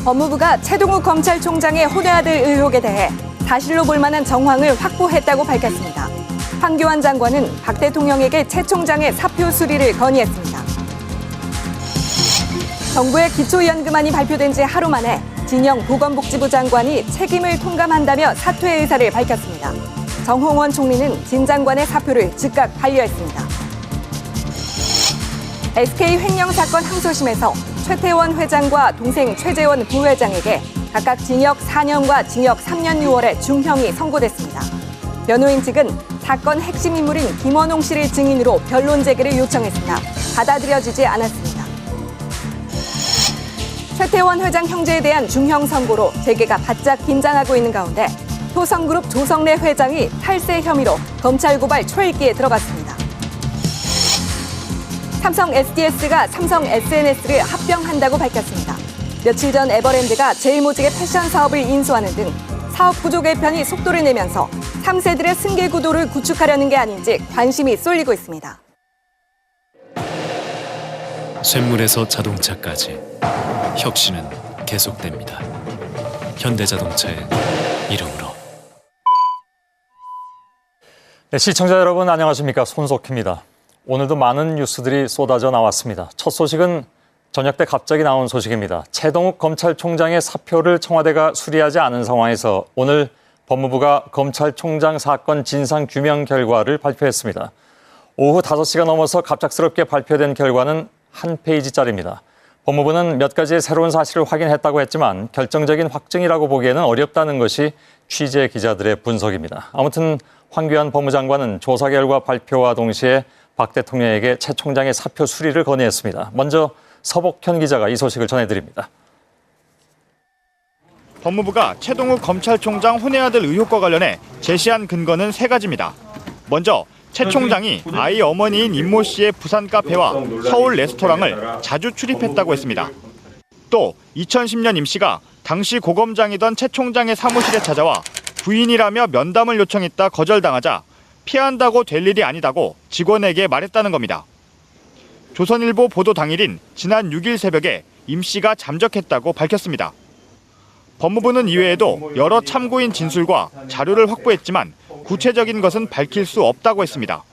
법무부가 최동욱 검찰총장의 혼외아들 의혹에 대해 사실로 볼 만한 정황을 확보했다고 밝혔습니다. 황교안 장관은 박 대통령에게 최 총장의 사표 수리를 건의했습니다. 정부의 기초연금안이 발표된 지 하루 만에 진영 보건복지부 장관이 책임을 통감한다며 사퇴 의사를 밝혔습니다. 정홍원 총리는 진 장관의 사표를 즉각 반려했습니다. SK 횡령 사건 항소심에서 최태원 회장과 동생 최재원 부회장에게 각각 징역 4년과 징역 3년 6월의 중형이 선고됐습니다. 변호인 측은 사건 핵심 인물인 김원홍 씨를 증인으로 변론 재개를 요청했으나 받아들여지지 않았습니다. 최태원 회장 형제에 대한 중형 선고로 재계가 바짝 긴장하고 있는 가운데 효성그룹 조성래 회장이 탈세 혐의로 검찰 고발 초읽기에 들어갔습니다. 삼성 SDS가 삼성 SNS를 합병한다고 밝혔습니다. 며칠 전 에버랜드가 제일모직의 패션 사업을 인수하는 등 사업 구조 개편이 속도를 내면서 3세들의 승계 구도를 구축하려는 게 아닌지 관심이 쏠리고 있습니다. 쇳물에서 자동차까지 혁신은 계속됩니다. 현대자동차의 이름으로. 네, 시청자 여러분 안녕하십니까? 손석희입니다. 오늘도 많은 뉴스들이 쏟아져 나왔습니다. 첫 소식은 저녁 때 갑자기 나온 소식입니다. 최동욱 검찰총장의 사표를 청와대가 수리하지 않은 상황에서 오늘 법무부가 검찰총장 사건 진상규명 결과를 발표했습니다. 오후 5시가 넘어서 갑작스럽게 발표된 결과는 한 페이지짜리입니다. 법무부는 몇 가지의 새로운 사실을 확인했다고 했지만 결정적인 확증이라고 보기에는 어렵다는 것이 취재 기자들의 분석입니다. 아무튼 황교안 법무장관은 조사 결과 발표와 동시에 박 대통령에게 최 총장의 사표 수리를 건의했습니다. 먼저 서복현 기자가 이 소식을 전해드립니다. 법무부가 최동욱 검찰총장 혼외아들 의혹과 관련해 제시한 근거는 3가지입니다. 먼저 최 총장이 아이 어머니인 임모 씨의 부산 카페와 서울 레스토랑을 자주 출입했다고 했습니다. 또 2010년 임 씨가 당시 고검장이던 최 총장의 사무실에 찾아와 부인이라며 면담을 요청했다 거절당하자 피한다고 될 일이 아니다고 직원에게 말했다는 겁니다. 조선일보 보도 당일인 지난 6일 새벽에 임 씨가 잠적했다고 밝혔습니다. 법무부는 이외에도 여러 참고인 진술과 자료를 확보했지만 구체적인 것은 밝힐 수 없다고 했습니다.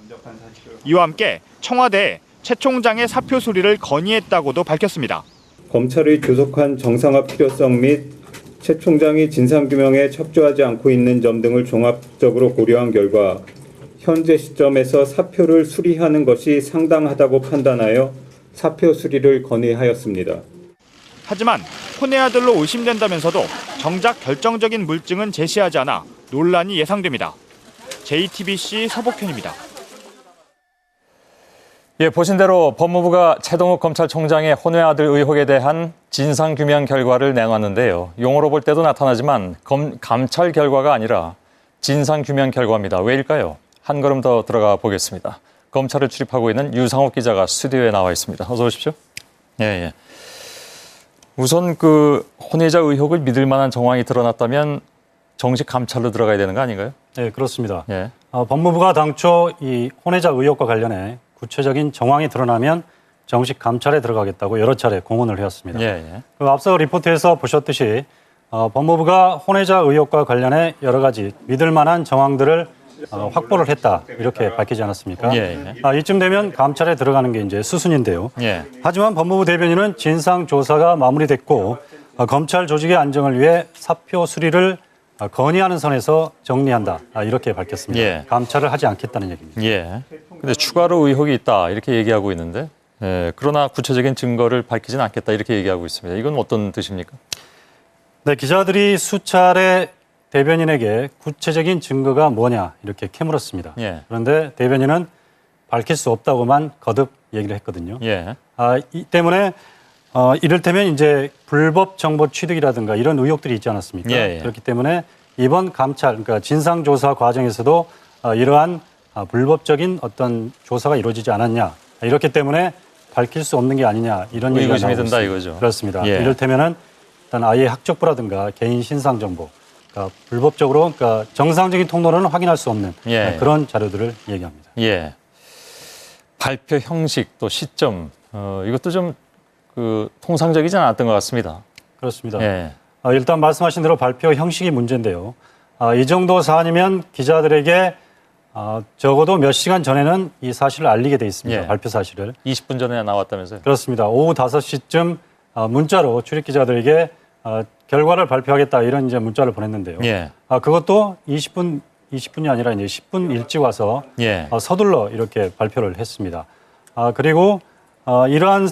이와 함께 청와대에 최 총장의 사표 수리를 건의했다고도 밝혔습니다. 검찰의 조속한 정상화 필요성 및 최 총장이 진상규명에 협조하지 않고 있는 점 등을 종합적으로 고려한 결과 현재 시점에서 사표를 수리하는 것이 상당하다고 판단하여 사표 수리를 건의하였습니다. 하지만 혼외아들로 의심된다면서도 정작 결정적인 물증은 제시하지 않아 논란이 예상됩니다. JTBC 서복현입니다. 예, 보신 대로 법무부가 최동욱 검찰총장의 혼외아들 의혹에 대한 진상규명 결과를 내놨는데요. 용어로 볼 때도 나타나지만 감찰 결과가 아니라 진상규명 결과입니다. 왜일까요? 한 걸음 더 들어가 보겠습니다. 검찰을 출입하고 있는 유상욱 기자가 스튜디오에 나와 있습니다. 어서 오십시오. 예. 우선 혼외자 의혹을 믿을 만한 정황이 드러났다면 정식 감찰로 들어가야 되는 거 아닌가요? 네, 그렇습니다. 예. 법무부가 당초 이 혼외자 의혹과 관련해 구체적인 정황이 드러나면 정식 감찰에 들어가겠다고 여러 차례 공언을 해왔습니다. 예. 앞서 리포트에서 보셨듯이 법무부가 혼외자 의혹과 관련해 여러 가지 믿을 만한 정황들을 확보를 했다 이렇게 밝히지 않았습니까? 예. 이쯤 되면 감찰에 들어가는 게 이제 수순인데요. 예. 하지만 법무부 대변인은 진상 조사가 마무리됐고 검찰 조직의 안정을 위해 사표 수리를 건의하는 선에서 정리한다 이렇게 밝혔습니다. 예. 감찰을 하지 않겠다는 얘기입니다. 예. 근데 추가로 의혹이 있다 이렇게 얘기하고 있는데 그러나 구체적인 증거를 밝히지는 않겠다 이렇게 얘기하고 있습니다. 이건 어떤 뜻입니까? 네, 기자들이 수차례 대변인에게 구체적인 증거가 뭐냐 이렇게 캐물었습니다. 예. 그런데 대변인은 밝힐 수 없다고만 거듭 얘기를 했거든요. 예. 이 때문에 이를테면 이제 불법 정보 취득이라든가 이런 의혹들이 있지 않았습니까? 예. 그렇기 때문에 이번 감찰, 그러니까 진상조사 과정에서도 이러한 불법적인 어떤 조사가 이루어지지 않았냐. 이렇기 때문에 밝힐 수 없는 게 아니냐. 이런 얘기가 의구심이 나오고 든다 있습니다. 이거죠. 그렇습니다. 예. 이를테면은 일단 아이의 학적부라든가 개인 신상 정보, 그러니까 불법적으로 그러니까 정상적인 통로로는 확인할 수 없는 예. 그런 자료들을 얘기합니다. 예. 발표 형식 또 시점 이것도 좀 통상적이지 않았던 것 같습니다. 그렇습니다. 예. 일단 말씀하신 대로 발표 형식이 문제인데요. 이 정도 사안이면 기자들에게 적어도 몇 시간 전에는 이 사실을 알리게 돼 있습니다. 예. 발표 사실을. 20분 전에 나왔다면서요? 그렇습니다. 오후 5시쯤 문자로 출입 기자들에게 결과를 발표하겠다 이런 이제 문자를 보냈는데요. 예. 그것도 20분이 아니라 이제 10분 일찍 와서 예. 서둘러 이렇게 발표를 했습니다. 그리고 이러한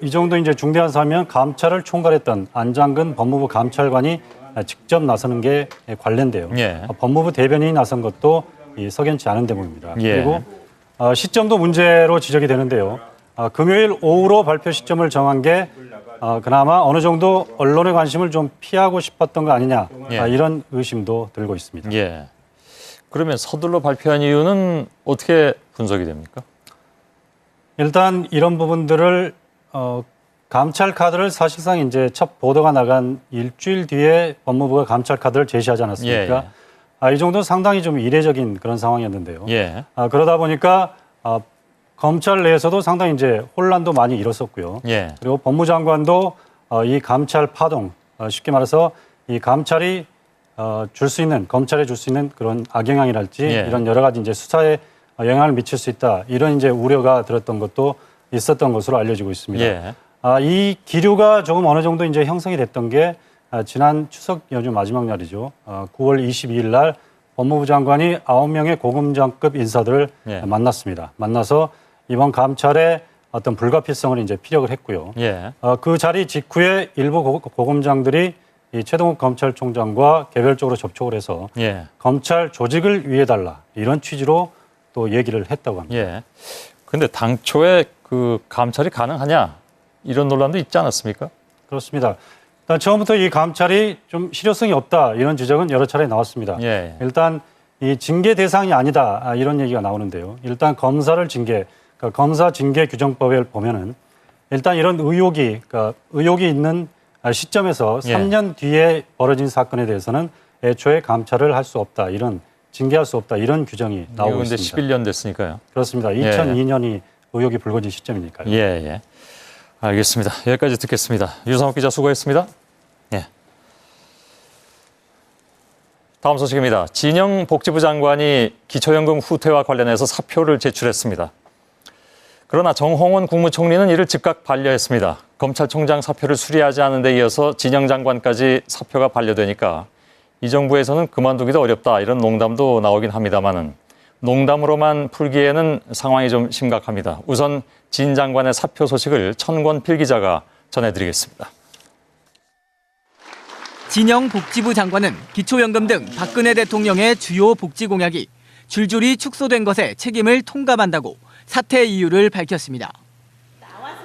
이 정도 이제 중대한 사안이면 감찰을 총괄했던 안장근 법무부 감찰관이 직접 나서는 게 관련돼요. 예. 법무부 대변인이 나선 것도 석연치 않은 대목입니다. 예. 그리고 시점도 문제로 지적이 되는데요. 금요일 오후로 발표 시점을 정한 게 그나마 어느 정도 언론의 관심을 좀 피하고 싶었던 거 아니냐 예. 이런 의심도 들고 있습니다. 예. 그러면 서둘러 발표한 이유는 어떻게 분석이 됩니까? 일단 이런 부분들을 감찰 카드를 사실상 이제 첫 보도가 나간 일주일 뒤에 법무부가 감찰 카드를 제시하지 않았습니까? 이 정도는 상당히 좀 이례적인 그런 상황이었는데요. 예. 그러다 보니까 검찰 내에서도 상당히 이제 혼란도 많이 일었었고요. 예. 그리고 법무장관도 이 감찰 파동, 쉽게 말해서 이 감찰이 검찰에 줄 수 있는 그런 악영향이랄지 예. 이런 여러 가지 이제 수사에 영향을 미칠 수 있다 이런 이제 우려가 들었던 것도 있었던 것으로 알려지고 있습니다. 예. 이 기류가 조금 어느 정도 이제 형성이 됐던 게 지난 추석 연휴 마지막 날이죠. 9월 22일 날 법무부 장관이 9명의 고검장급 인사들을 예. 만났습니다. 만나서 이번 감찰의 어떤 불가피성을 이제 피력을 했고요. 예. 그 자리 직후에 일부 고검장들이 이 최동욱 검찰총장과 개별적으로 접촉을 해서 예. 검찰 조직을 위해달라 이런 취지로 또 얘기를 했다고 합니다. 예. 근데 당초에 그 감찰이 가능하냐 이런 논란도 있지 않았습니까? 그렇습니다. 일단 처음부터 이 감찰이 좀 실효성이 없다 이런 지적은 여러 차례 나왔습니다. 예. 일단 이 징계 대상이 아니다 이런 얘기가 나오는데요. 일단 검사를 그러니까 검사 징계 규정법을 보면은 일단 이런 의혹이 있는 시점에서 예. 3년 뒤에 벌어진 사건에 대해서는 애초에 감찰을 할 수 없다 이런 징계할 수 없다 이런 규정이 나오고 근데 있습니다. 11년 됐으니까요. 그렇습니다. 2002년이 의혹이 불거진 시점이니까요. 예, 예. 알겠습니다. 여기까지 듣겠습니다. 유상욱 기자 수고했습니다. 예. 다음 소식입니다. 진영 복지부 장관이 기초연금 후퇴와 관련해서 사표를 제출했습니다. 그러나 정홍원 국무총리는 이를 즉각 반려했습니다. 검찰총장 사표를 수리하지 않은 데 이어서 진영 장관까지 사표가 반려되니까 이 정부에서는 그만두기도 어렵다 이런 농담도 나오긴 합니다만은 농담으로만 풀기에는 상황이 좀 심각합니다. 우선 진 장관의 사표 소식을 천권필 기자가 전해드리겠습니다. 진영 복지부 장관은 기초연금 등 박근혜 대통령의 주요 복지 공약이 줄줄이 축소된 것에 책임을 통감한다고 사퇴 이유를 밝혔습니다.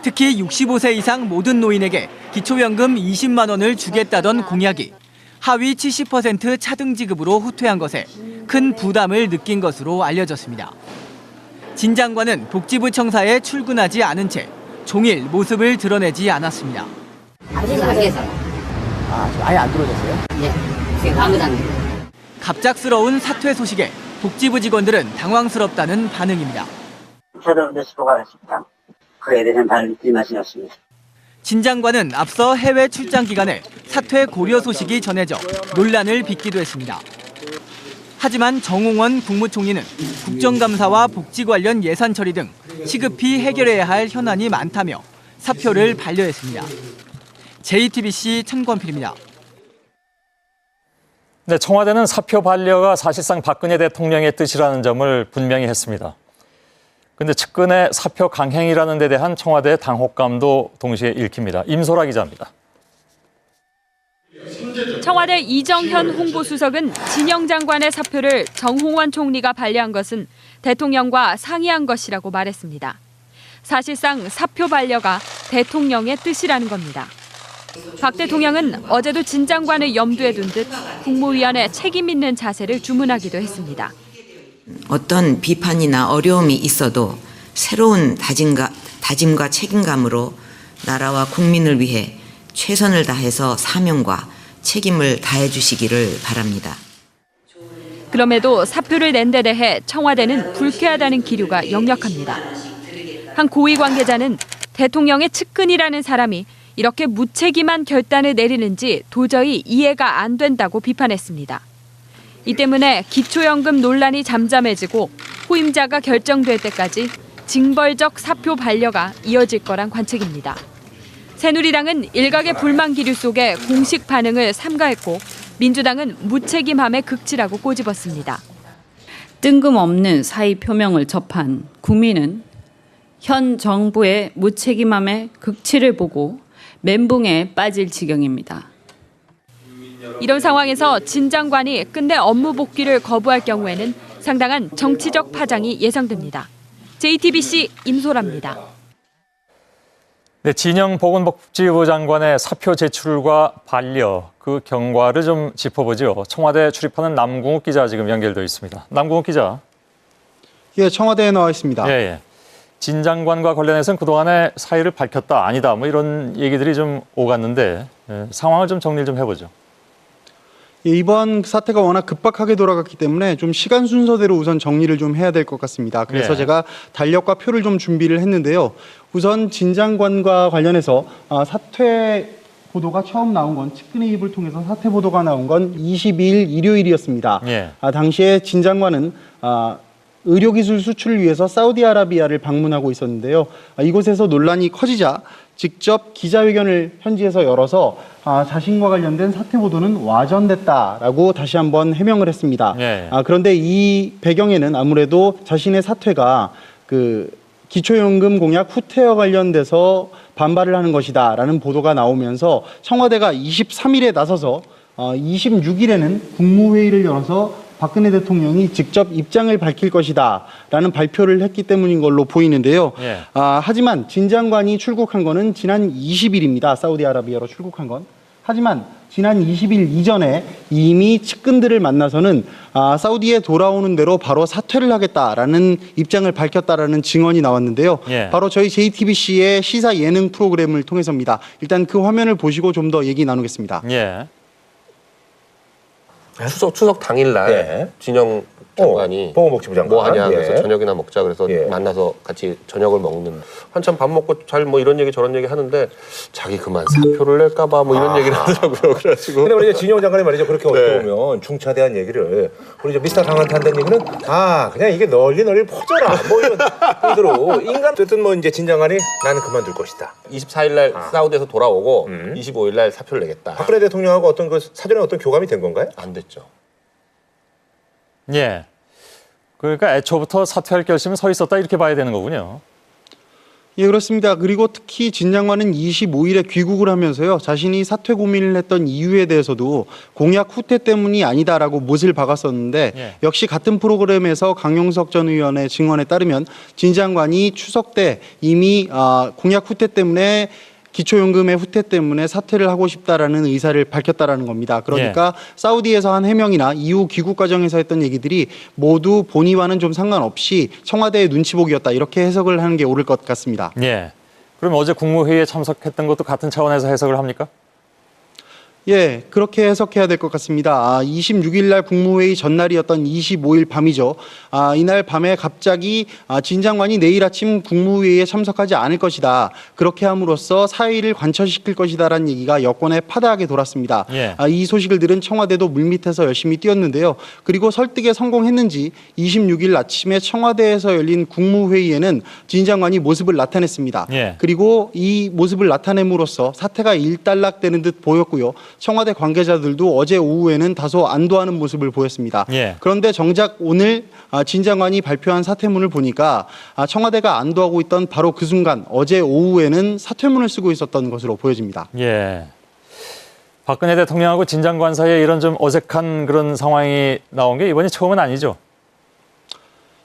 특히 65세 이상 모든 노인에게 기초연금 20만 원을 주겠다던 공약이 하위 70% 차등 지급으로 후퇴한 것에 큰 부담을 느낀 것으로 알려졌습니다. 진 장관은 복지부 청사에 출근하지 않은 채 종일 모습을 드러내지 않았습니다. 아버지는 안 계세요. 아예 안 들어오셨어요? 예, 지금 당구장님. 갑작스러운 사퇴 소식에 복지부 직원들은 당황스럽다는 반응입니다. 저도 수고가 있습니다. 그에 대해서는 다른 말씀이 없습니다. 진 장관은 앞서 해외 출장 기간에 사퇴 고려 소식이 전해져 논란을 빚기도 했습니다. 하지만 정홍원 국무총리는 국정감사와 복지 관련 예산 처리 등 시급히 해결해야 할 현안이 많다며 사표를 반려했습니다. JTBC 천권필입니다. 네, 청와대는 사표 반려가 사실상 박근혜 대통령의 뜻이라는 점을 분명히 했습니다. 그런데 측근의 사표 강행이라는 데 대한 청와대의 당혹감도 동시에 읽힙니다. 임소라 기자입니다. 청와대 이정현 홍보수석은 진영 장관의 사표를 정홍원 총리가 반려한 것은 대통령과 상의한 것이라고 말했습니다. 사실상 사표 반려가 대통령의 뜻이라는 겁니다. 박 대통령은 어제도 진 장관을 염두에 둔 듯 국무위원회 책임 있는 자세를 주문하기도 했습니다. 어떤 비판이나 어려움이 있어도 새로운 다짐과 책임감으로 나라와 국민을 위해 최선을 다해서 사명과 책임을 다해 주시기를 바랍니다. 그럼에도 사표를 낸 데 대해 청와대는 불쾌하다는 기류가 역력합니다. 한 고위 관계자는 대통령의 측근이라는 사람이 이렇게 무책임한 결단을 내리는지 도저히 이해가 안 된다고 비판했습니다. 이 때문에 기초연금 논란이 잠잠해지고 후임자가 결정될 때까지 징벌적 사표 반려가 이어질 거란 관측입니다. 새누리당은 일각의 불만 기류 속에 공식 반응을 삼가했고 민주당은 무책임함의 극치라고 꼬집었습니다. 뜬금없는 사의 표명을 접한 국민은 현 정부의 무책임함의 극치를 보고 멘붕에 빠질 지경입니다. 이런 상황에서 진 장관이 끝내 업무 복귀를 거부할 경우에는 상당한 정치적 파장이 예상됩니다. JTBC 임소라입니다. 네, 진영 보건복지부 장관의 사표 제출과 반려 그 경과를 좀 짚어보죠. 청와대 출입하는 남궁욱 기자 지금 연결되어 있습니다. 남궁욱 기자. 예, 청와대에 나와 있습니다. 예. 진 장관과 관련해서는 그동안에 사의를 밝혔다 아니다 뭐 이런 얘기들이 좀 오갔는데 상황을 좀 정리를 좀 해보죠. 예, 이번 사태가 워낙 급박하게 돌아갔기 때문에 좀 시간 순서대로 우선 정리를 좀 해야 될 것 같습니다. 그래서 제가 달력과 표를 좀 준비를 했는데요. 우선 진 장관과 관련해서 사퇴 보도가 처음 나온 건 측근의 입을 통해서 사퇴 보도가 나온 건 22일 일요일이었습니다. 당시에 진 장관은 의료기술 수출을 위해서 사우디아라비아를 방문하고 있었는데요. 이곳에서 논란이 커지자 직접 기자회견을 현지에서 열어서 자신과 관련된 사퇴 보도는 와전됐다라고 다시 한번 해명을 했습니다. 그런데 이 배경에는 아무래도 자신의 사퇴가 그 기초연금 공약 후퇴와 관련돼서 반발을 하는 것이다라는 보도가 나오면서 청와대가 23일에 나서서 26일에는 국무회의를 열어서 박근혜 대통령이 직접 입장을 밝힐 것이다라는 발표를 했기 때문인 걸로 보이는데요. 하지만 진 장관이 출국한 거는 지난 20일입니다. 사우디아라비아로 출국한 건. 하지만 지난 20일 이전에 이미 측근들을 만나서는 사우디에 돌아오는 대로 바로 사퇴를 하겠다라는 입장을 밝혔다라는 증언이 나왔는데요. 바로 저희 JTBC의 시사 예능 프로그램을 통해서입니다. 일단 그 화면을 보시고 좀 더 얘기 나누겠습니다. 추석 당일날 진영 장관이 보건복지부 장관 뭐 하냐 그래서 저녁이나 먹자 그래서 만나서 같이 저녁을 먹는 한참 밥 먹고 잘 뭐 이런 얘기 저런 얘기 하는데 자기 그만 사표를 낼까봐 뭐 이런 얘기를 하더라고요. 그래가지고 근데 우리 진영 장관이 말이죠 그렇게 어떻게 보면 중차에 대한 얘기를 우리 이제 미스터 강한테 한다는 얘기는 그냥 이게 널리 퍼져라 뭐 이런 의도로 인간 어쨌든 뭐 이제 진 장관이 나는 그만둘 것이다. 24일날 사우디에서 돌아오고 25일날 사표를 내겠다. 박근혜 대통령하고 어떤 그 사전에 어떤 교감이 된 건가요? 안 됐죠. 그러니까 애초부터 사퇴할 결심은 서 있었다 이렇게 봐야 되는 거군요. 예, 그렇습니다. 그리고 특히 진 장관은 25일에 귀국을 하면서요. 자신이 사퇴 고민을 했던 이유에 대해서도 공약 후퇴 때문이 아니다라고 못을 박았었는데 역시 같은 프로그램에서 강용석 전 의원의 증언에 따르면 진 장관이 추석 때 이미 공약 후퇴 때문에 기초연금의 후퇴 때문에 사퇴를 하고 싶다라는 의사를 밝혔다라는 겁니다. 그러니까 사우디에서 한 해명이나 이후 귀국 과정에서 했던 얘기들이 모두 본의와는 좀 상관없이 청와대의 눈치보기였다 이렇게 해석을 하는 게 옳을 것 같습니다. 그럼 어제 국무회의에 참석했던 것도 같은 차원에서 해석을 합니까? 예, 그렇게 해석해야 될 것 같습니다. 26일 날 국무회의 전날이었던 25일 밤이죠. 이날 밤에 갑자기 진 장관이 내일 아침 국무회의에 참석하지 않을 것이다. 그렇게 함으로써 사의를 관철시킬 것이다라는 얘기가 여권에 파다하게 돌았습니다. 이 소식을 들은 청와대도 물밑에서 열심히 뛰었는데요. 그리고 설득에 성공했는지 26일 아침에 청와대에서 열린 국무회의에는 진 장관이 모습을 나타냈습니다. 그리고 이 모습을 나타냄으로써 사태가 일단락되는 듯 보였고요. 청와대 관계자들도 어제 오후에는 다소 안도하는 모습을 보였습니다. 그런데 정작 오늘 진 장관이 발표한 사퇴문을 보니까 청와대가 안도하고 있던 바로 그 순간 어제 오후에는 사퇴문을 쓰고 있었던 것으로 보여집니다. 박근혜 대통령하고 진 장관 사이에 이런 좀 어색한 그런 상황이 나온 게 이번이 처음은 아니죠?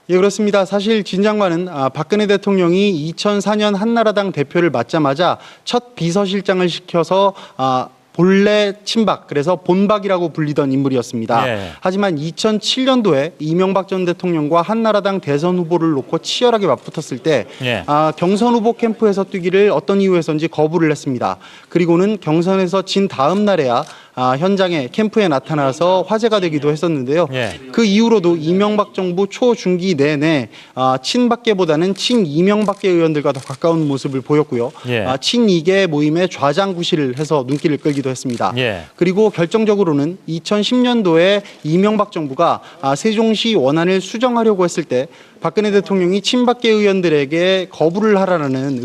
예, 그렇습니다. 사실 진 장관은 박근혜 대통령이 2004년 한나라당 대표를 맡자마자 첫 비서실장을 시켜서 본래 친박, 그래서 본박이라고 불리던 인물이었습니다. 하지만 2007년도에 이명박 전 대통령과 한나라당 대선 후보를 놓고 치열하게 맞붙었을 때 경선 후보 캠프에서 뛰기를 어떤 이유에서인지 거부를 했습니다. 그리고는 경선에서 진 다음 날에야 현장에 캠프에 나타나서 화제가 되기도 했었는데요. 그 이후로도 이명박 정부 초중기 내내 친박계보다는 친이명박계 의원들과 더 가까운 모습을 보였고요. 친이계 모임에 좌장구실을 해서 눈길을 끌기도 했습니다. 그리고 결정적으로는 2010년도에 이명박 정부가 세종시 원안을 수정하려고 했을 때 박근혜 대통령이 친박계 의원들에게 거부를 하라는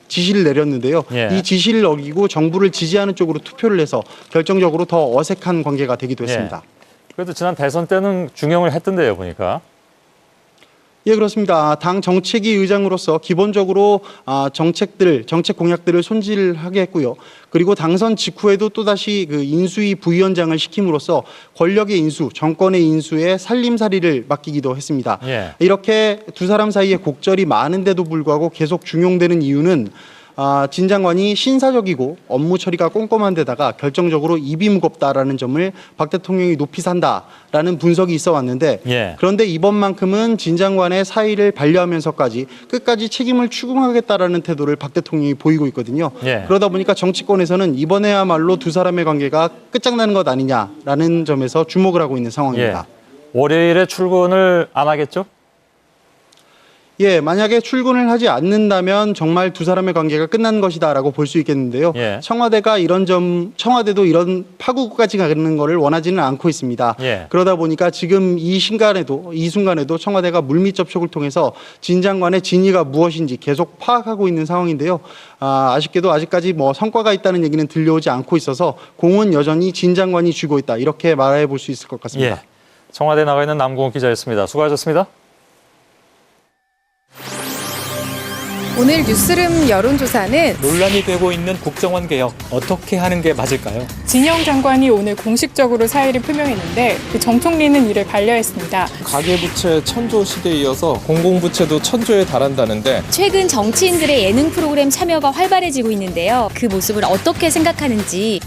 지시를 내렸는데요. 이 지시를 어기고 정부를 지지하는 쪽으로 투표를 해서 결정적으로 더 어색한 관계가 되기도 했습니다. 그래도 지난 대선 때는 중용을 했던데요, 보니까. 예, 그렇습니다. 당 정책위 의장으로서 기본적으로 정책 공약들을 손질하게 했고요. 그리고 당선 직후에도 또다시 그 인수위 부위원장을 시킴으로써 권력의 인수, 정권의 인수에 살림살이를 맡기기도 했습니다. 이렇게 두 사람 사이에 곡절이 많은데도 불구하고 계속 중용되는 이유는 진 장관이 신사적이고 업무 처리가 꼼꼼한 데다가 결정적으로 입이 무겁다라는 점을 박 대통령이 높이 산다라는 분석이 있어 왔는데 그런데 이번만큼은 진 장관의 사의를 반려하면서까지 끝까지 책임을 추궁하겠다라는 태도를 박 대통령이 보이고 있거든요. 그러다 보니까 정치권에서는 이번에야말로 두 사람의 관계가 끝장나는 것 아니냐라는 점에서 주목을 하고 있는 상황입니다. 월요일에 출근을 안 하겠죠? 예, 만약에 출근을 하지 않는다면 정말 두 사람의 관계가 끝난 것이다라고 볼 수 있겠는데요. 청와대도 이런 파국까지 가는 것을 원하지는 않고 있습니다. 그러다 보니까 지금 이 순간에도 청와대가 물밑 접촉을 통해서 진 장관의 진위가 무엇인지 계속 파악하고 있는 상황인데요. 아쉽게도 아직까지 성과가 있다는 얘기는 들려오지 않고 있어서 공은 여전히 진 장관이 쥐고 있다. 이렇게 말해 볼 수 있을 것 같습니다. 청와대에 나가 있는 남궁옥 기자였습니다. 수고하셨습니다. 오늘 뉴스룸 여론조사는 논란이 되고 있는 국정원 개혁 어떻게 하는 게 맞을까요? 진영 장관이 오늘 공식적으로 사의를 표명했는데 정 총리는 이를 반려했습니다. 가계부채 천조 시대에 이어서 공공부채도 천조에 달한다는데 최근 정치인들의 예능 프로그램 참여가 활발해지고 있는데요. 그 모습을 어떻게 생각하는지.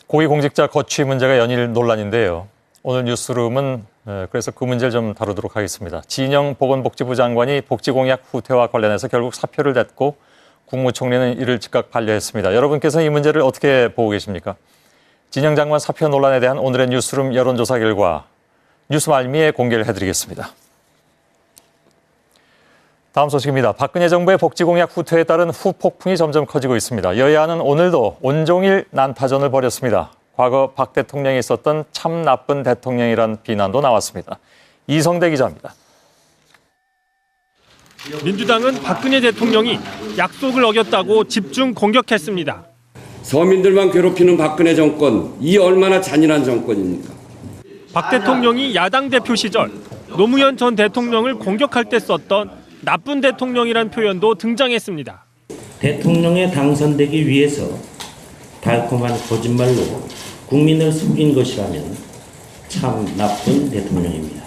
고위공직자 거취 문제가 연일 논란인데요. 오늘 뉴스룸은 그래서 그 문제를 좀 다루도록 하겠습니다. 진영 보건복지부 장관이 복지공약 후퇴와 관련해서 결국 사표를 냈고 국무총리는 이를 즉각 반려했습니다. 여러분께서는 이 문제를 어떻게 보고 계십니까? 진영 장관 사표 논란에 대한 오늘의 뉴스룸 여론조사 결과 뉴스말미에 공개를 해드리겠습니다. 다음 소식입니다. 박근혜 정부의 복지공약 후퇴에 따른 후폭풍이 점점 커지고 있습니다. 여야는 오늘도 온종일 난타전을 벌였습니다. 과거 박 대통령이 있었던 참 나쁜 대통령이란 비난도 나왔습니다. 이성대 기자입니다. 민주당은 박근혜 대통령이 약속을 어겼다고 집중 공격했습니다. 서민들만 괴롭히는 박근혜 정권, 이 얼마나 잔인한 정권입니까? 박 대통령이 야당 대표 시절 노무현 전 대통령을 공격할 때 썼던 나쁜 대통령이란 표현도 등장했습니다. 대통령에 당선되기 위해서 달콤한 거짓말로 국민을 속인 것이라면 참 나쁜 대통령입니다.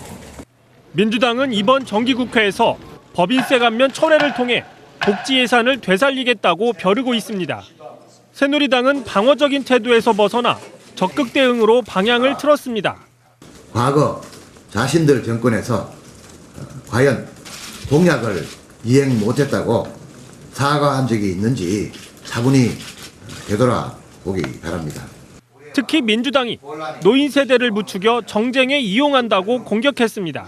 민주당은 이번 정기국회에서 법인세 감면 철회를 통해 복지 예산을 되살리겠다고 벼르고 있습니다. 새누리당은 방어적인 태도에서 벗어나 적극 대응으로 방향을 틀었습니다. 과거 자신들 정권에서 과연 공약을 이행 못했다고 사과한 적이 있는지 차분히 되돌아보기 바랍니다. 특히 민주당이 노인 세대를 부추겨 정쟁에 이용한다고 공격했습니다.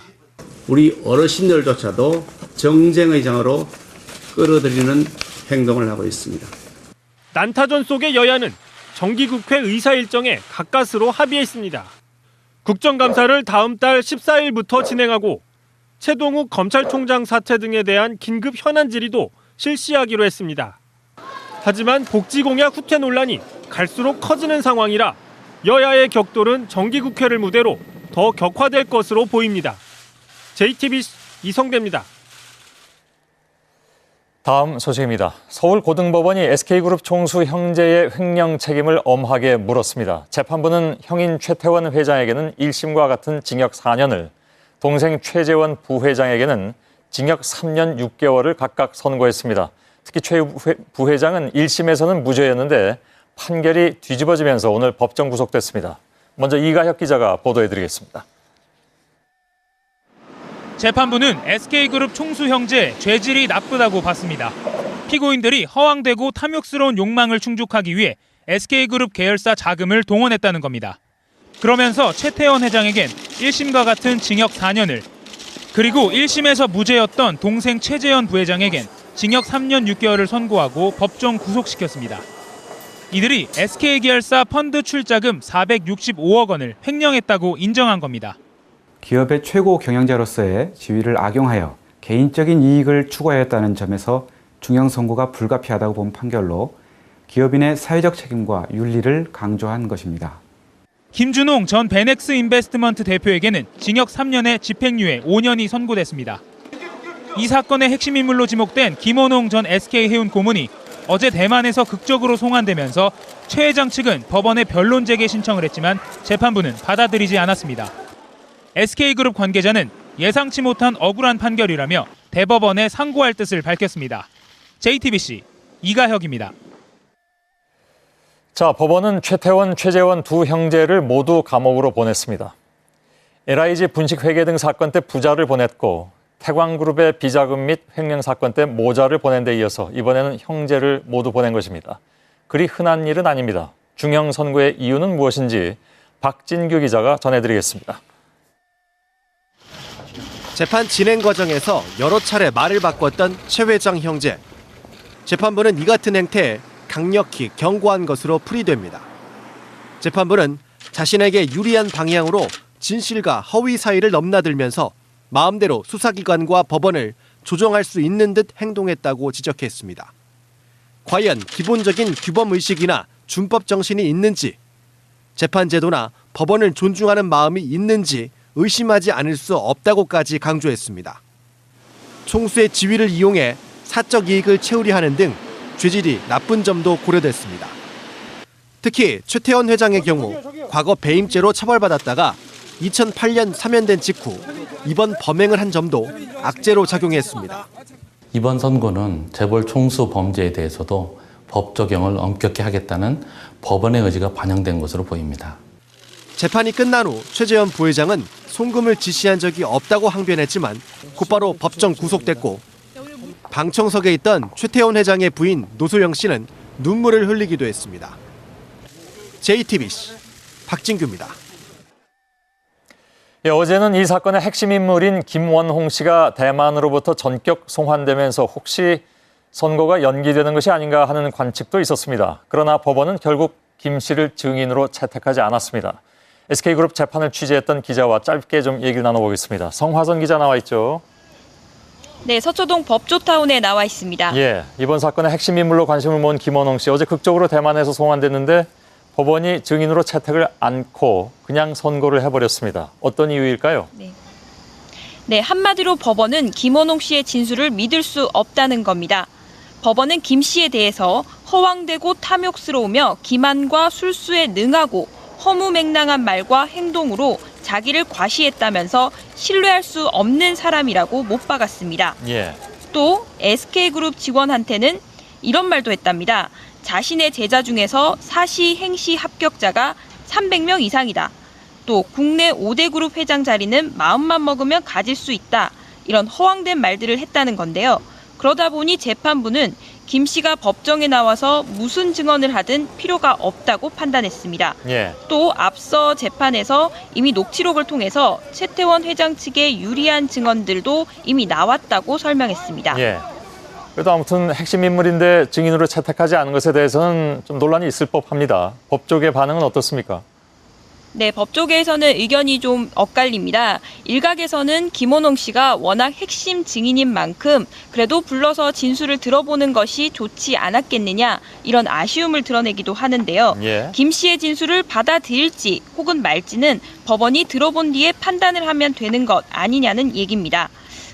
우리 어르신들조차도 정쟁의 장으로 끌어들이는 행동을 하고 있습니다. 난타전 속의 여야는 정기국회 의사 일정에 가까스로 합의했습니다. 국정감사를 다음 달 14일부터 진행하고 최동욱 검찰총장 사퇴 등에 대한 긴급 현안 질의도 실시하기로 했습니다. 하지만 복지공약 후퇴 논란이 갈수록 커지는 상황이라 여야의 격돌은 정기국회를 무대로 더 격화될 것으로 보입니다. JTBC 이성대입니다. 다음 소식입니다. 서울고등법원이 SK그룹 총수 형제의 횡령 책임을 엄하게 물었습니다. 재판부는 형인 최태원 회장에게는 1심과 같은 징역 4년을, 동생 최재원 부회장에게는 징역 3년 6개월을 각각 선고했습니다. 특히 최 부회장은 1심에서는 무죄였는데 판결이 뒤집어지면서 오늘 법정 구속됐습니다. 먼저 이가혁 기자가 보도해드리겠습니다. 재판부는 SK그룹 총수 형제 죄질이 나쁘다고 봤습니다. 피고인들이 허황되고 탐욕스러운 욕망을 충족하기 위해 SK그룹 계열사 자금을 동원했다는 겁니다. 그러면서 최태원 회장에겐 1심과 같은 징역 4년을, 그리고 1심에서 무죄였던 동생 최재현 부회장에겐 징역 3년 6개월을 선고하고 법정 구속시켰습니다. 이들이 SK 계열사 펀드 출자금 465억 원을 횡령했다고 인정한 겁니다. 기업의 최고 경영자로서의 지위를 악용하여 개인적인 이익을 추구하였다는 점에서 중형 선고가 불가피하다고 본 판결로 기업인의 사회적 책임과 윤리를 강조한 것입니다. 김준홍 전 베넥스 인베스트먼트 대표에게는 징역 3년에 집행유예 5년이 선고됐습니다. 이 사건의 핵심 인물로 지목된 김원홍 전 SK해운 고문이 어제 대만에서 극적으로 송환되면서 최 회장 측은 법원에 변론 재개 신청을 했지만 재판부는 받아들이지 않았습니다. SK그룹 관계자는 예상치 못한 억울한 판결이라며 대법원에 상고할 뜻을 밝혔습니다. JTBC 이가혁입니다. 자, 법원은 최태원, 최재원 두 형제를 모두 감옥으로 보냈습니다. LIG 분식회계 등 사건 때 부자를 보냈고 태광그룹의 비자금 및 횡령 사건 때 모자를 보낸 데 이어서 이번에는 형제를 모두 보낸 것입니다. 그리 흔한 일은 아닙니다. 중형 선고의 이유는 무엇인지 박진규 기자가 전해드리겠습니다. 재판 진행 과정에서 여러 차례 말을 바꿨던 최 회장 형제. 재판부는 이 같은 행태에 강력히 경고한 것으로 풀이됩니다. 재판부는 자신에게 유리한 방향으로 진실과 허위 사이를 넘나들면서 마음대로 수사기관과 법원을 조정할 수 있는 듯 행동했다고 지적했습니다. 과연 기본적인 규범의식이나 준법 정신이 있는지, 재판제도나 법원을 존중하는 마음이 있는지 의심하지 않을 수 없다고까지 강조했습니다. 총수의 지위를 이용해 사적 이익을 채우려 하는 등 죄질이 나쁜 점도 고려됐습니다. 특히 최태원 회장의 경우 과거 배임죄로 처벌받았다가 2008년 사면된 직후 이번 범행을 한 점도 악재로 작용했습니다. 이번 선고는 재벌 총수 범죄에 대해서도 법 적용을 엄격히 하겠다는 법원의 의지가 반영된 것으로 보입니다. 재판이 끝난 후 최재현 부회장은 송금을 지시한 적이 없다고 항변했지만 곧바로 법정 구속됐고, 방청석에 있던 최태원 회장의 부인 노소영 씨는 눈물을 흘리기도 했습니다. JTBC 박진규입니다. 예, 어제는 이 사건의 핵심 인물인 김원홍 씨가 대만으로부터 전격 송환되면서 혹시 선고가 연기되는 것이 아닌가 하는 관측도 있었습니다. 그러나 법원은 결국 김 씨를 증인으로 채택하지 않았습니다. SK그룹 재판을 취재했던 기자와 짧게 좀 얘기를 나눠보겠습니다. 성화선 기자 나와 있죠. 네, 서초동 법조타운에 나와 있습니다. 예, 이번 사건의 핵심 인물로 관심을 모은 김원홍 씨, 어제 극적으로 대만에서 송환됐는데 법원이 증인으로 채택을 않고 그냥 선고를 해버렸습니다. 어떤 이유일까요? 네, 한마디로 법원은 김원홍 씨의 진술을 믿을 수 없다는 겁니다. 법원은 김 씨에 대해서 허황되고 탐욕스러우며 기만과 술수에 능하고 허무맹랑한 말과 행동으로 자기를 과시했다면서 신뢰할 수 없는 사람이라고 못 박았습니다. 예. 또 SK그룹 직원한테는 이런 말도 했답니다. 자신의 제자 중에서 사시, 행시 합격자가 300명 이상이다. 또 국내 5대 그룹 회장 자리는 마음만 먹으면 가질 수 있다. 이런 허황된 말들을 했다는 건데요. 그러다 보니 재판부는 김 씨가 법정에 나와서 무슨 증언을 하든 필요가 없다고 판단했습니다. 예. 또 앞서 재판에서 이미 녹취록을 통해서 최태원 회장 측에 유리한 증언들도 이미 나왔다고 설명했습니다. 예. 그래도 아무튼 핵심 인물인데 증인으로 채택하지 않은 것에 대해서는 좀 논란이 있을 법합니다. 법 쪽의 반응은 어떻습니까? 네, 법조계에서는 의견이 좀 엇갈립니다. 일각에서는 김원홍 씨가 워낙 핵심 증인인 만큼 그래도 불러서 진술을 들어보는 것이 좋지 않았겠느냐, 이런 아쉬움을 드러내기도 하는데요. 예. 김 씨의 진술을 받아들일지 혹은 말지는 법원이 들어본 뒤에 판단을 하면 되는 것 아니냐는 얘기입니다.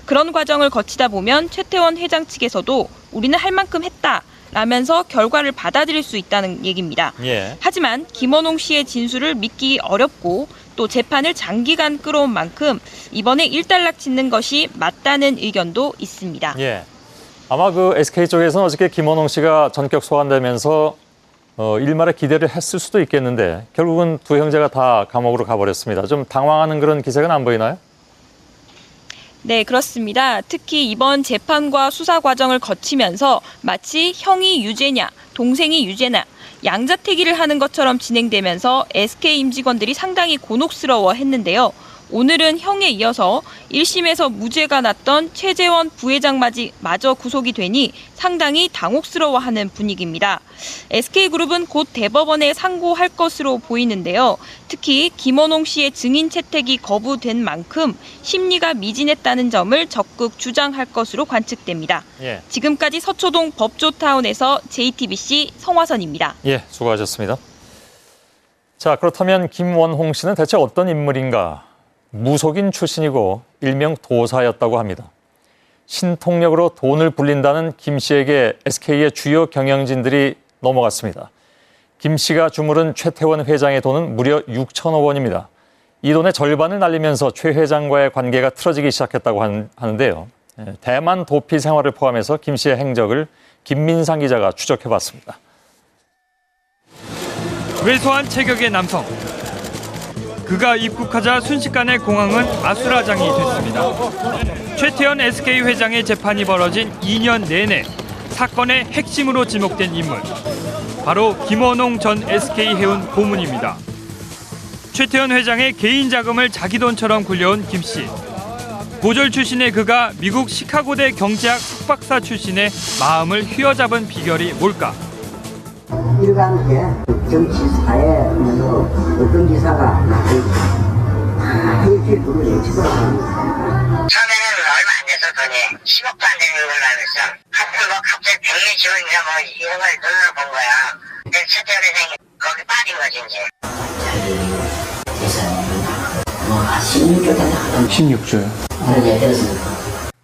그런 과정을 거치다 보면 최태원 회장 측에서도 우리는 할 만큼 했다 라면서 결과를 받아들일 수 있다는 얘기입니다. 예. 하지만 김원홍 씨의 진술을 믿기 어렵고 또 재판을 장기간 끌어온 만큼 이번에 일단락 짓는 것이 맞다는 의견도 있습니다. 예. 아마 그 SK 쪽에서는 어저께 김원홍 씨가 전격 소환되면서 일말의 기대를 했을 수도 있겠는데 결국은 두 형제가 다 감옥으로 가버렸습니다. 좀 당황하는 그런 기색은 안 보이나요? 네, 그렇습니다. 특히 이번 재판과 수사 과정을 거치면서 마치 형이 유죄냐, 동생이 유죄냐, 양자택일을 하는 것처럼 진행되면서 SK 임직원들이 상당히 곤혹스러워 했는데요. 오늘은 형에 이어서 1심에서 무죄가 났던 최재원 부회장마저 구속이 되니 상당히 당혹스러워하는 분위기입니다. SK그룹은 곧 대법원에 상고할 것으로 보이는데요. 특히 김원홍 씨의 증인 채택이 거부된 만큼 심리가 미진했다는 점을 적극 주장할 것으로 관측됩니다. 예. 지금까지 서초동 법조타운에서 JTBC 성화선입니다. 예, 수고하셨습니다. 자, 그렇다면 김원홍 씨는 대체 어떤 인물인가? 무속인 출신이고 일명 도사였다고 합니다. 신통력으로 돈을 불린다는 김 씨에게 SK의 주요 경영진들이 넘어갔습니다. 김 씨가 주무른 최태원 회장의 돈은 무려 6천억 원입니다. 이 돈의 절반을 날리면서 최 회장과의 관계가 틀어지기 시작했다고 하는데요. 대만 도피 생활을 포함해서 김 씨의 행적을 김민상 기자가 추적해봤습니다. 왜소한 체격의 남성. 그가 입국하자 순식간에 공항은 아수라장이 됐습니다. 최태원 SK 회장의 재판이 벌어진 2년 내내 사건의 핵심으로 지목된 인물. 바로 김원홍 전 SK 해운 고문입니다. 최태원 회장의 개인 자금을 자기 돈처럼 굴려온 김 씨. 고졸 출신의 그가 미국 시카고대 경제학 석박사 출신의 마음을 휘어잡은 비결이 뭘까? 일간계 정치사에 어떤 기사가 일주일 두루씩 집어넣습니다. 처음에는 얼마 안 됐었더니 10억도 안 되는 걸로 알고 있어. 하필 뭐 갑자기 백미 지원이나 뭐 이런 걸 눌러본 거야. 근데 최태원 회장이 거기 빠진 거지 이제. 16조요.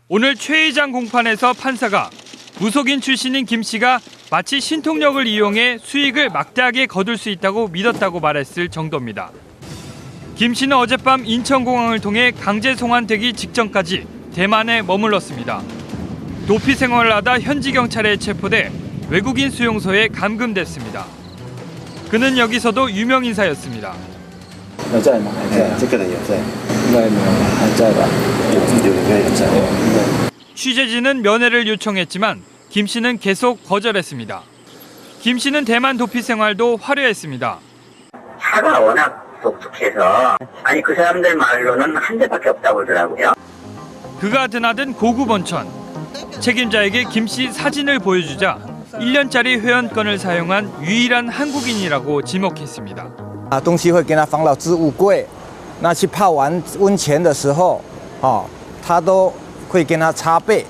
오늘 최 회장 공판에서 판사가 무속인 출신인 김 씨가 마치 신통력을 이용해 수익을 막대하게 거둘 수 있다고 믿었다고 말했을 정도입니다. 김 씨는 어젯밤 인천공항을 통해 강제 송환되기 직전까지 대만에 머물렀습니다. 도피 생활을 하다 현지 경찰에 체포돼 외국인 수용소에 감금됐습니다. 그는 여기서도 유명 인사였습니다. 취재진은 면회를 요청했지만 김 씨는 계속 거절했습니다. 김 씨는 대만 도피 생활도 화려했습니다. 차가 워낙 독특해서 아니 그 사람들 말로는 한 대밖에 없다고 그러더라고요. 그가 드나든 고급 온천. 책임자에게 김 씨 사진을 보여주자 1년짜리 회원권을 사용한 유일한 한국인이라고 지목했습니다. 东西会给他放到置物柜，那去泡完温泉的时候，他都会跟他擦背。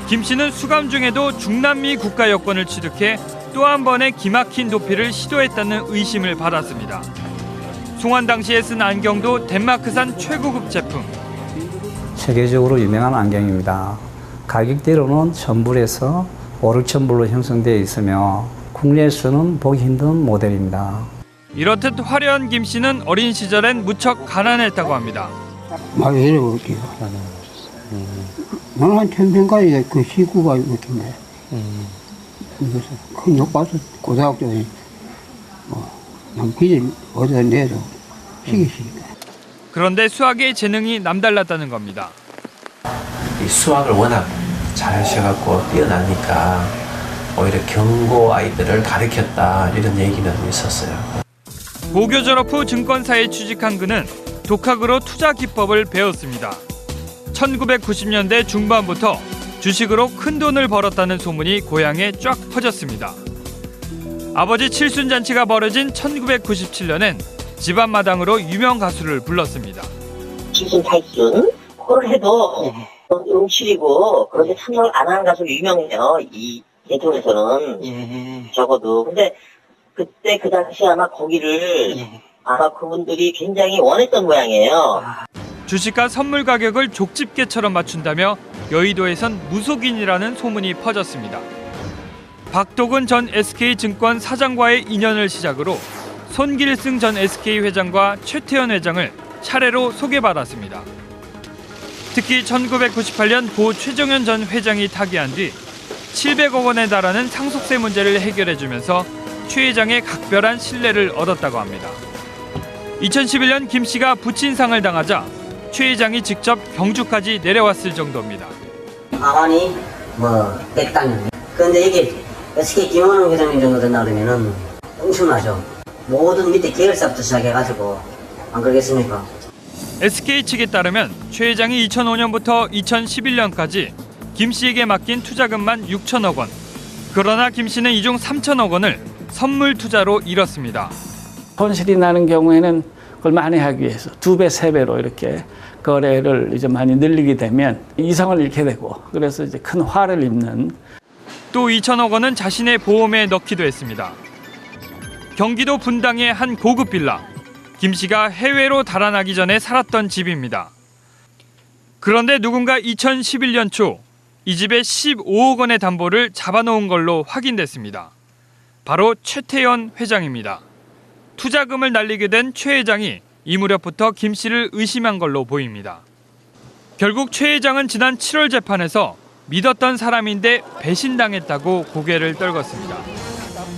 김 씨는 수감 중에도 중남미 국가 여권을 취득해 또 한 번의 기막힌 도피를 시도했다는 의심을 받았습니다. 송환 당시에 쓴 안경도 덴마크산 최고급 제품. 세계적으로 유명한 안경입니다. 가격대로는 1000불에서 5, 6,000불로 형성되어 있으며 국내에서는 보기 힘든 모델입니다. 이렇듯 화려한 김 씨는 어린 시절엔 무척 가난했다고 합니다. 말 이래볼게요. 나는 한 천평까지 그 식구가 이렇게인데. 그래서 큰 욕받아서 고등학교에 남기를 어디다 내서 시키시니까. 그런데 수학의 재능이 남달랐다는 겁니다. 이 수학을 워낙 잘하셔갖고 뛰어나니까 오히려 경고 아이들을 가르쳤다 이런 얘기는 있었어요. 고교 졸업 후 증권사에 취직한 그는 독학으로 투자 기법을 배웠습니다. 1990년대 중반부터 주식으로 큰 돈을 벌었다는 소문이 고향에 쫙 퍼졌습니다. 아버지 칠순잔치가 벌어진 1997년엔 집안 마당으로 유명 가수를 불렀습니다. 78순? 그걸 해도 음칠이고 그렇게 참여를 안 하는 가수로 유명해요. 이 대통령에서는 적어도. 근데 그때 그 당시 아마 거기를 아마 그분들이 굉장히 원했던 모양이에요. 주식과 선물 가격을 족집게처럼 맞춘다며 여의도에선 무속인이라는 소문이 퍼졌습니다. 박도근 전 SK증권 사장과의 인연을 시작으로 손길승 전 SK 회장과 최태원 회장을 차례로 소개받았습니다. 특히 1998년 고 최종현 전 회장이 타계한 뒤 700억 원에 달하는 상속세 문제를 해결해주면서 최 회장의 각별한 신뢰를 얻었다고 합니다. 2011년 김 씨가 부친상을 당하자 최 회장이 직접 경주까지 내려왔을 정도입니다. 가만히 백단이네. 그런데 이게 SK 김원웅 회장님 정도 된다 그러면은 엄청나죠. 모든 밑에 계열사부터 시작해가지고 안 그러겠습니까? SK 측에 따르면 최 회장이 2005년부터 2011년까지 김 씨에게 맡긴 투자금만 6천억 원. 그러나 김 씨는 이 중 3천억 원을 선물 투자로 잃었습니다. 손실이 나는 경우에는 그걸 만회하기 위해서 2배, 3배로 이렇게 거래를 이제 많이 늘리게 되면 이성을 잃게 되고 그래서 이제 큰 화를 입는. 또 2천억 원은 자신의 보험에 넣기도 했습니다. 경기도 분당의 한 고급 빌라. 김 씨가 해외로 달아나기 전에 살았던 집입니다. 그런데 누군가 2011년 초 이 집에 15억 원의 담보를 잡아놓은 걸로 확인됐습니다. 바로 최태원 회장입니다. 투자금을 날리게 된 최 회장이 이 무렵부터 김 씨를 의심한 걸로 보입니다. 결국 최 회장은 지난 7월 재판에서 믿었던 사람인데 배신당했다고 고개를 떨궜습니다.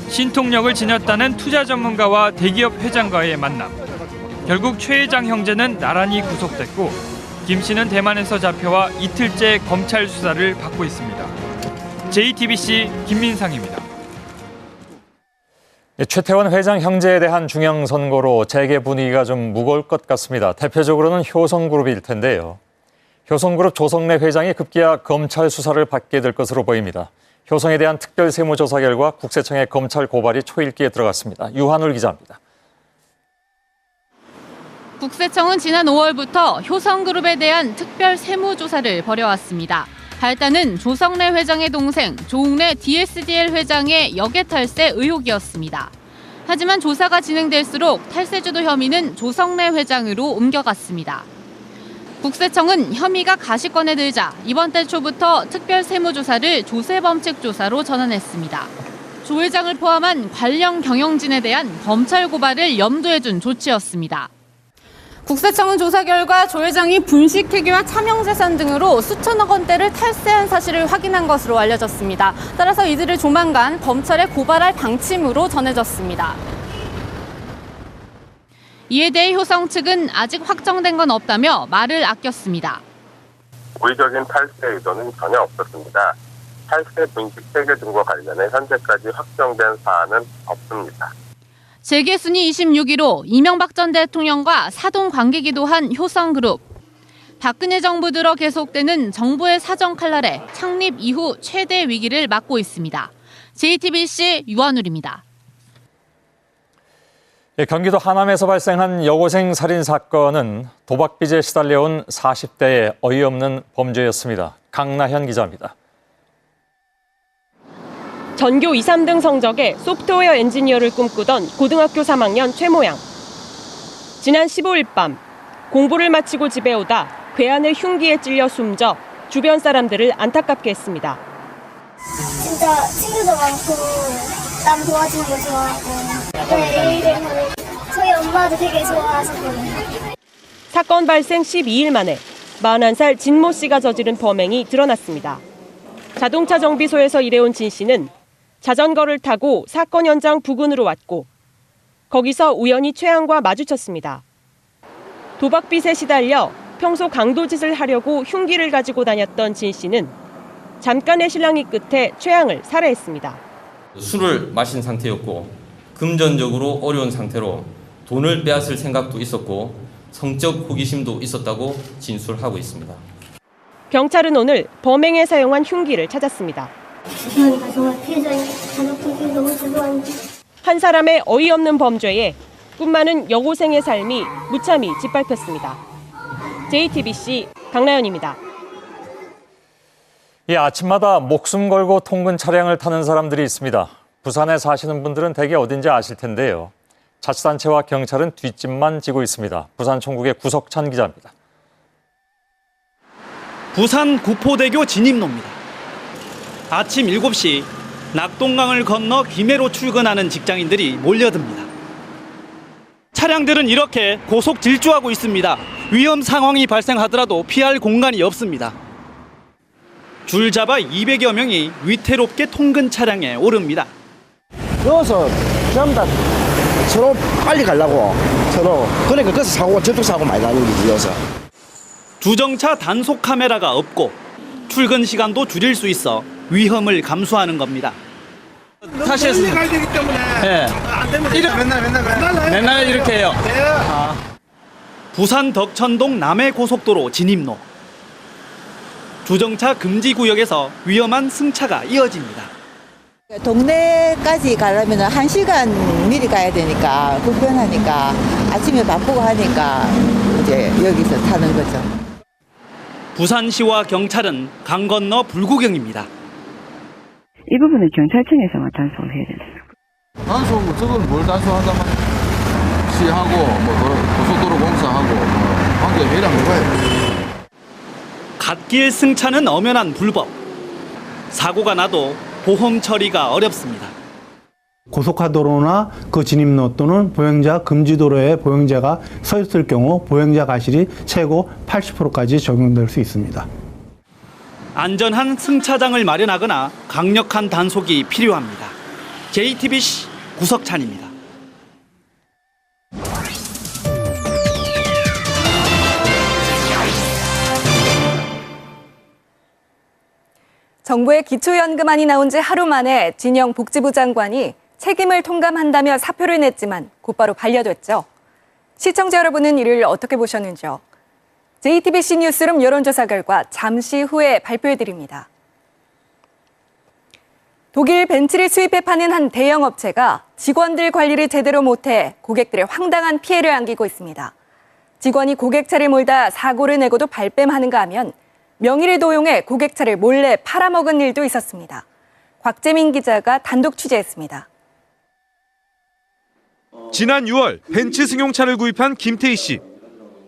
신통력을 지녔다는 투자 전문가와 대기업 회장과의 만남. 결국 최 회장 형제는 나란히 구속됐고 김 씨는 대만에서 잡혀와 이틀째 검찰 수사를 받고 있습니다. JTBC 김민상입니다. 최태원 회장 형제에 대한 중형 선고로 재계 분위기가 좀 무거울 것 같습니다. 대표적으로는 효성그룹일 텐데요. 효성그룹 조성래 회장이 급기야 검찰 수사를 받게 될 것으로 보입니다. 효성에 대한 특별 세무조사 결과 국세청의 검찰 고발이 초읽기에 들어갔습니다. 유한울 기자입니다. 국세청은 지난 5월부터 효성그룹에 대한 특별 세무조사를 벌여왔습니다. 발단은 조성래 회장의 동생 조웅래 DSDL 회장의 역외탈세 의혹이었습니다. 하지만 조사가 진행될수록 탈세주도 혐의는 조성래 회장으로 옮겨갔습니다. 국세청은 혐의가 가시권에 들자 이번 달 초부터 특별 세무조사를 조세범칙조사로 전환했습니다. 조 회장을 포함한 관련 경영진에 대한 검찰 고발을 염두에 둔 조치였습니다. 국세청은 조사 결과 조 회장이 분식회계와 차명재산 등으로 수천억 원대를 탈세한 사실을 확인한 것으로 알려졌습니다. 따라서 이들을 조만간 검찰에 고발할 방침으로 전해졌습니다. 이에 대해 효성 측은 아직 확정된 건 없다며 말을 아꼈습니다. 고의적인 탈세 의도는 전혀 없었습니다. 탈세 분식회계 등과 관련해 현재까지 확정된 사안은 없습니다. 재계 순위 26위로 이명박 전 대통령과 사돈 관계기도 한 효성그룹. 박근혜 정부 들어 계속되는 정부의 사정 칼날에 창립 이후 최대 위기를 맞고 있습니다. JTBC 유한울입니다. 경기도 하남에서 발생한 여고생 살인 사건은 도박빚에 시달려온 40대의 어이없는 범죄였습니다. 강나현 기자입니다. 전교 2, 3등 성적에 소프트웨어 엔지니어를 꿈꾸던 고등학교 3학년 최모양. 지난 15일 밤 공부를 마치고 집에 오다 괴한의 흉기에 찔려 숨져 주변 사람들을 안타깝게 했습니다. 진짜 친구도 많고 남 도와주는 거 좋아하고 저희 엄마도 되게 좋아하시거든요. 사건 발생 12일 만에 41살 진모 씨가 저지른 범행이 드러났습니다. 자동차 정비소에서 일해온 진 씨는 자전거를 타고 사건 현장 부근으로 왔고 거기서 우연히 최양과 마주쳤습니다. 도박빚에 시달려 평소 강도짓을 하려고 흉기를 가지고 다녔던 진 씨는 잠깐의 실랑이 끝에 최양을 살해했습니다. 술을 마신 상태였고 금전적으로 어려운 상태로 돈을 빼앗을 생각도 있었고 성적 호기심도 있었다고 진술하고 있습니다. 경찰은 오늘 범행에 사용한 흉기를 찾았습니다. 그러니까 정말 피해자의 가족들이 너무 죄송한데. 한 사람의 어이없는 범죄에 꿈 많은 여고생의 삶이 무참히 짓밟혔습니다. JTBC 강나연입니다. 아침마다 목숨 걸고 통근 차량을 타는 사람들이 있습니다. 부산에 사시는 분들은 대개 어딘지 아실 텐데요. 자치단체와 경찰은 뒷짐만 지고 있습니다. 부산총국의 구석찬 기자입니다. 부산 구포대교 진입로입니다. 아침 7시 낙동강을 건너 김해로 출근하는 직장인들이 몰려듭니다. 차량들은 이렇게 고속 질주하고 있습니다. 위험 상황이 발생하더라도 피할 공간이 없습니다. 줄 잡아 200여 명이 위태롭게 통근 차량에 오릅니다. 여기서 전부 다 서로 빨리 가려고 서로 그러니까 거기서 사고가 접촉사고 많이 나는 거지 여기서. 주정차 단속 카메라가 없고 출근 시간도 줄일 수 있어 위험을 감수하는 겁니다. 다시 했습니다. 가야 되기 때문에 안 되면 맨날 이렇게 해요. 부산 덕천동 남해고속도로 진입로. 주정차 금지 구역에서 위험한 승차가 이어집니다. 동네까지 가려면 1시간 미리 가야 되니까 불편하니까 아침에 바쁘고 하니까 이제 여기서 타는 거죠. 부산시와 경찰은 강 건너 불구경입니다. 이 부분은 경찰청에서만 단속을 해야 됩니다. 단속, 저건 뭘 단속한다만 시하고 고속도로 공사하고 관계 회의랑 해봐야 갓길 승차는 엄연한 불법. 사고가 나도 보험 처리가 어렵습니다. 고속화도로나 그 진입로 또는 보행자 금지도로에 보행자가 서 있을 경우 보행자 과실이 최고 80%까지 적용될 수 있습니다. 안전한 승차장을 마련하거나 강력한 단속이 필요합니다. JTBC 구석찬입니다. 정부의 기초연금안이 나온 지 하루 만에 진영 복지부 장관이 책임을 통감한다며 사표를 냈지만 곧바로 반려됐죠. 시청자 여러분은 이를 어떻게 보셨는지요? JTBC 뉴스룸 여론조사 결과 잠시 후에 발표해드립니다. 독일 벤츠를 수입해 파는 한 대형 업체가 직원들 관리를 제대로 못해 고객들의 황당한 피해를 안기고 있습니다. 직원이 고객차를 몰다 사고를 내고도 발뺌하는가 하면 명의를 도용해 고객차를 몰래 팔아먹은 일도 있었습니다. 곽재민 기자가 단독 취재했습니다. 지난 6월 벤츠 승용차를 구입한 김태희 씨.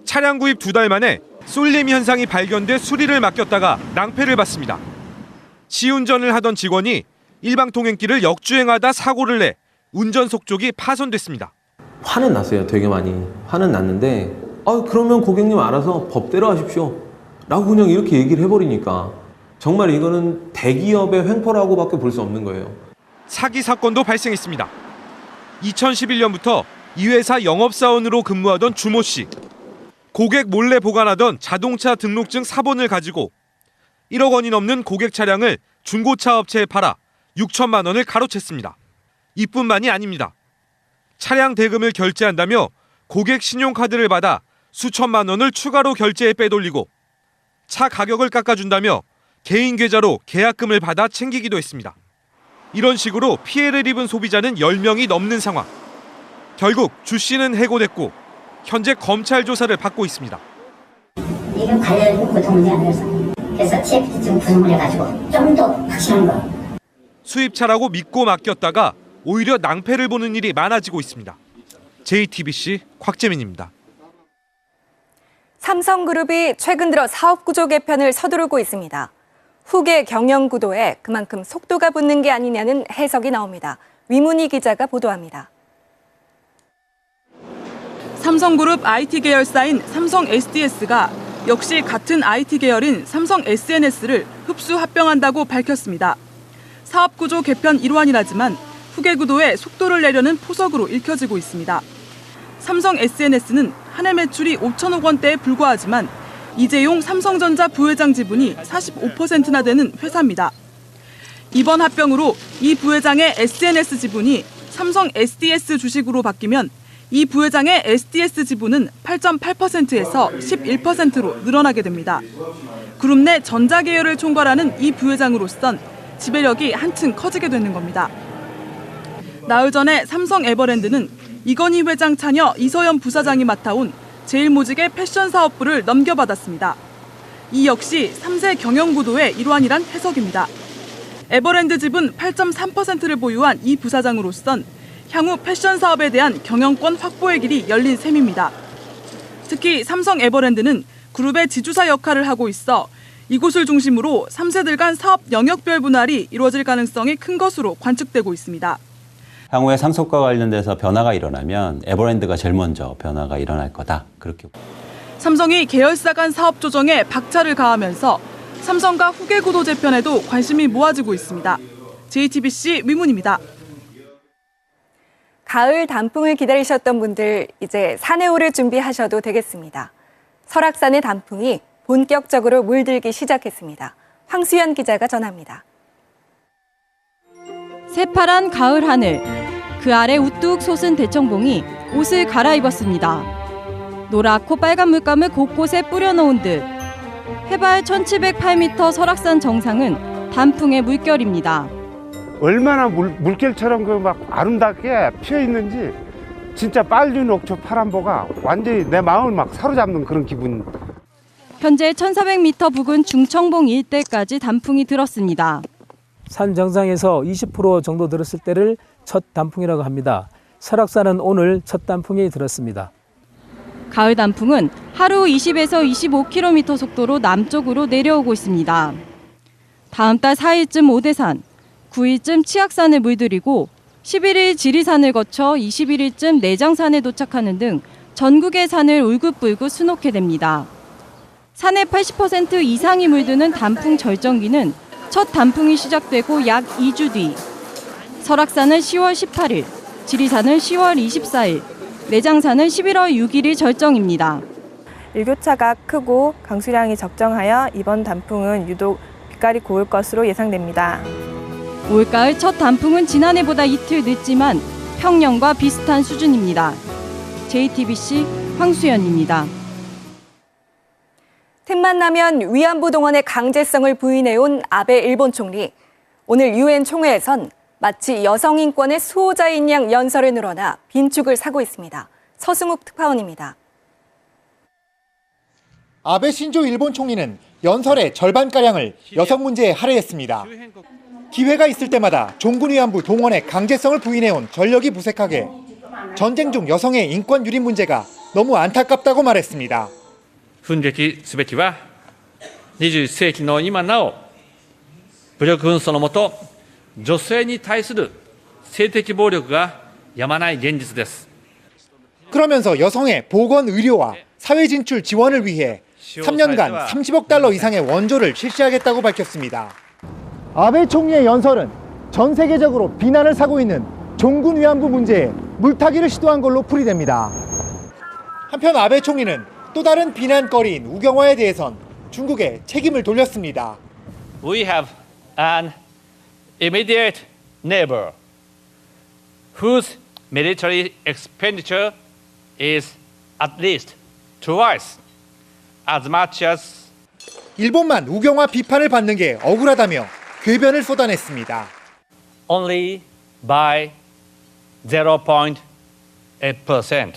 차량 구입 2달 만에 쏠림 현상이 발견돼 수리를 맡겼다가 낭패를 봤습니다. 시운전을 하던 직원이 일방 통행길을 역주행하다 사고를 내 운전 속쪽이 파손됐습니다. 화는 났어요. 되게 많이. 화는 났는데 그러면 고객님 알아서 법대로 하십시오. 라고 그냥 이렇게 얘기를 해버리니까 정말 이거는 대기업의 횡포라고밖에 볼 수 없는 거예요. 사기 사건도 발생했습니다. 2011년부터 이 회사 영업사원으로 근무하던 주모 씨. 고객 몰래 보관하던 자동차 등록증 사본을 가지고 1억 원이 넘는 고객 차량을 중고차 업체에 팔아 6천만 원을 가로챘습니다. 이뿐만이 아닙니다. 차량 대금을 결제한다며 고객 신용카드를 받아 수천만 원을 추가로 결제해 빼돌리고 차 가격을 깎아준다며 개인 계좌로 계약금을 받아 챙기기도 했습니다. 이런 식으로 피해를 입은 소비자는 10명이 넘는 상황. 결국 주 씨는 해고됐고 현재 검찰 조사를 받고 있습니다. 이건 관련 보통 문제 아니었어. 그래서 TFT증 부정을 해가지고 좀 더 확실한 거. 수입차라고 믿고 맡겼다가 오히려 낭패를 보는 일이 많아지고 있습니다. JTBC 곽재민입니다. 삼성그룹이 최근 들어 사업구조 개편을 서두르고 있습니다. 후계 경영구도에 그만큼 속도가 붙는 게 아니냐는 해석이 나옵니다. 위문희 기자가 보도합니다. 삼성그룹 IT 계열사인 삼성 SDS가 역시 같은 IT 계열인 삼성 SNS를 흡수 합병한다고 밝혔습니다. 사업구조 개편 일환이라지만 후계 구도에 속도를 내려는 포석으로 읽혀지고 있습니다. 삼성 SNS는 한 해 매출이 5천억 원대에 불과하지만 이재용 삼성전자 부회장 지분이 45%나 되는 회사입니다. 이번 합병으로 이 부회장의 SNS 지분이 삼성 SDS 주식으로 바뀌면 이 부회장의 SDS 지분은 8.8%에서 11%로 늘어나게 됩니다. 그룹 내 전자계열을 총괄하는 이 부회장으로선 지배력이 한층 커지게 되는 겁니다. 나흘 전에 삼성 에버랜드는 이건희 회장 차녀 이서연 부사장이 맡아온 제일모직의 패션 사업부를 넘겨받았습니다. 이 역시 3세 경영구도의 일환이란 해석입니다. 에버랜드 지분 8.3%를 보유한 이 부사장으로선 향후 패션 사업에 대한 경영권 확보의 길이 열린 셈입니다. 특히 삼성 에버랜드는 그룹의 지주사 역할을 하고 있어 이곳을 중심으로 3세들 간 사업 영역별 분할이 이루어질 가능성이 큰 것으로 관측되고 있습니다. 향후에 삼성과 관련돼서 변화가 일어나면 에버랜드가 제일 먼저 변화가 일어날 거다. 그렇게. 삼성이 계열사 간 사업 조정에 박차를 가하면서 삼성과 후계 구도 재편에도 관심이 모아지고 있습니다. JTBC 위문입니다. 가을 단풍을 기다리셨던 분들 이제 산에 오를 준비하셔도 되겠습니다. 설악산의 단풍이 본격적으로 물들기 시작했습니다. 황수연 기자가 전합니다. 새파란 가을 하늘, 그 아래 우뚝 솟은 대청봉이 옷을 갈아입었습니다. 노랗고 빨간 물감을 곳곳에 뿌려놓은 듯 해발 1708m 설악산 정상은 단풍의 물결입니다. 얼마나 물결처럼 그 막 아름답게 피어 있는지 진짜 빨리 녹초 파란보가 완전히 내 마음을 막 사로잡는 그런 기분. 현재 1400m 부근 중청봉 일대까지 단풍이 들었습니다. 산 정상에서 20% 정도 들었을 때를 첫 단풍이라고 합니다. 설악산은 오늘 첫 단풍이 들었습니다. 가을 단풍은 하루 20에서 25km 속도로 남쪽으로 내려오고 있습니다. 다음 달 4일쯤 오대산, 9일쯤 치악산을 물들이고 11일 지리산을 거쳐 21일쯤 내장산에 도착하는 등 전국의 산을 울긋불긋 수놓게 됩니다. 산의 80% 이상이 물드는 단풍 절정기는 첫 단풍이 시작되고 약 2주 뒤, 설악산은 10월 18일, 지리산은 10월 24일, 내장산은 11월 6일이 절정입니다. 일교차가 크고 강수량이 적정하여 이번 단풍은 유독 빛깔이 고울 것으로 예상됩니다. 올가을 첫 단풍은 지난해보다 이틀 늦지만 평년과 비슷한 수준입니다. JTBC 황수연입니다. 틈만 나면 위안부 동원의 강제성을 부인해온 아베 일본 총리. 오늘 유엔 총회에선 마치 여성 인권의 수호자인 양 연설을 늘어나 빈축을 사고 있습니다. 서승욱 특파원입니다. 아베 신조 일본 총리는 연설의 절반가량을 여성 문제에 할애했습니다. 기회가 있을 때마다 종군 위안부 동원의 강제성을 부인해온 전력이 무색하게 전쟁 중 여성의 인권 유린 문제가 너무 안타깝다고 말했습니다. 奮撃すべきは21世紀の今なお武力紛争のもと女性に対する性的暴力がやまない現実です. 그러면서 여성의 보건 의료와 사회 진출 지원을 위해 3년간 30억 달러 이상의 원조를 실시하겠다고 밝혔습니다. 아베 총리의 연설은 전 세계적으로 비난을 사고 있는 종군 위안부 문제에 물타기를 시도한 걸로 풀이됩니다. 한편 아베 총리는 또 다른 비난거리인 우경화에 대해선 중국에 책임을 돌렸습니다. We have an immediate neighbor whose military expenditure is at least twice as much as 일본만 우경화 비판을 받는 게 억울하다며 궤변을 쏟아냈습니다. Only by 0.8%.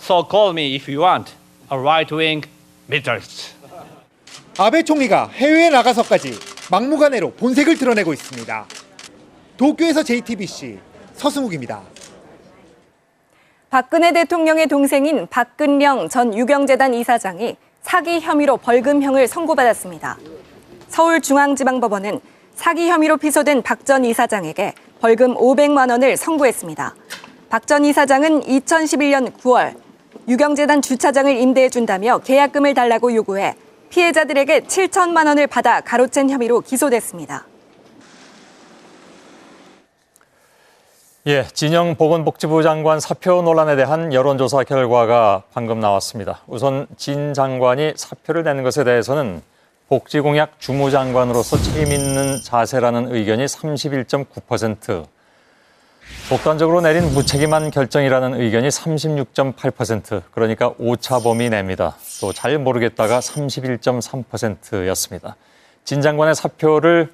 So call me if you want a right-wing militarist. 아베 총리가 해외에 나가서까지 막무가내로 본색을 드러내고 있습니다. 도쿄에서 JTBC 서승욱입니다. 박근혜 대통령의 동생인 박근령 전 유경재단 이사장이 사기 혐의로 벌금형을 선고받았습니다. 서울중앙지방법원은 사기 혐의로 피소된 박 전 이사장에게 벌금 500만 원을 선고했습니다. 박 전 이사장은 2011년 9월 유경재단 주차장을 임대해준다며 계약금을 달라고 요구해 피해자들에게 7천만 원을 받아 가로챈 혐의로 기소됐습니다. 예, 진영 보건복지부 장관 사표 논란에 대한 여론조사 결과가 방금 나왔습니다. 우선 진 장관이 사표를 내는 것에 대해서는 복지공약 주무장관으로서 책임 있는 자세라는 의견이 31.9%, 독단적으로 내린 무책임한 결정이라는 의견이 36.8%, 그러니까 오차범위 내입니다. 또 잘 모르겠다가 31.3%였습니다. 진 장관의 사표를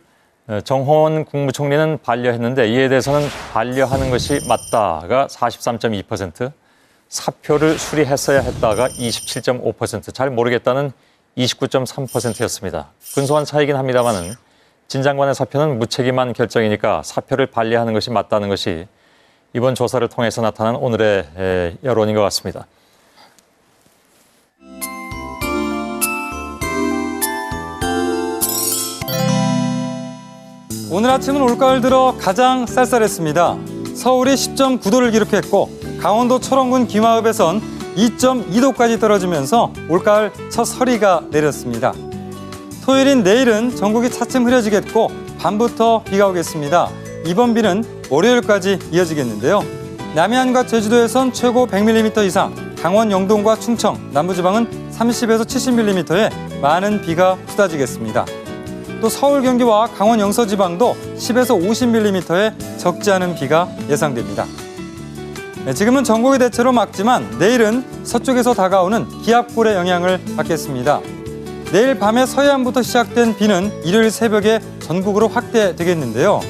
정홍원 국무총리는 반려했는데 이에 대해서는 반려하는 것이 맞다가 43.2%, 사표를 수리했어야 했다가 27.5%, 잘 모르겠다는 29.3%였습니다. 근소한 차이긴 합니다만은 진 장관의 사표는 무책임한 결정이니까 사표를 반려하는 것이 맞다는 것이 이번 조사를 통해서 나타난 오늘의 여론인 것 같습니다. 오늘 아침은 올가을 들어 가장 쌀쌀했습니다. 서울이 10.9도를 기록했고 강원도 철원군 김하읍에선 2.2도까지 떨어지면서 올가을 첫 서리가 내렸습니다. 토요일인 내일은 전국이 차츰 흐려지겠고 밤부터 비가 오겠습니다. 이번 비는 월요일까지 이어지겠는데요. 남해안과 제주도에선 최고 100mm 이상, 강원 영동과 충청, 남부지방은 30에서 70mm의 많은 비가 쏟아지겠습니다. 또 서울, 경기와 강원 영서지방도 10에서 50mm의 적지 않은 비가 예상됩니다. 지금은 전국이 대체로 맑지만 내일은 서쪽에서 다가오는 기압골의 영향을 받겠습니다. 내일 밤에 서해안부터 시작된 비는 일요일 새벽에 전국으로 확대되겠는데요.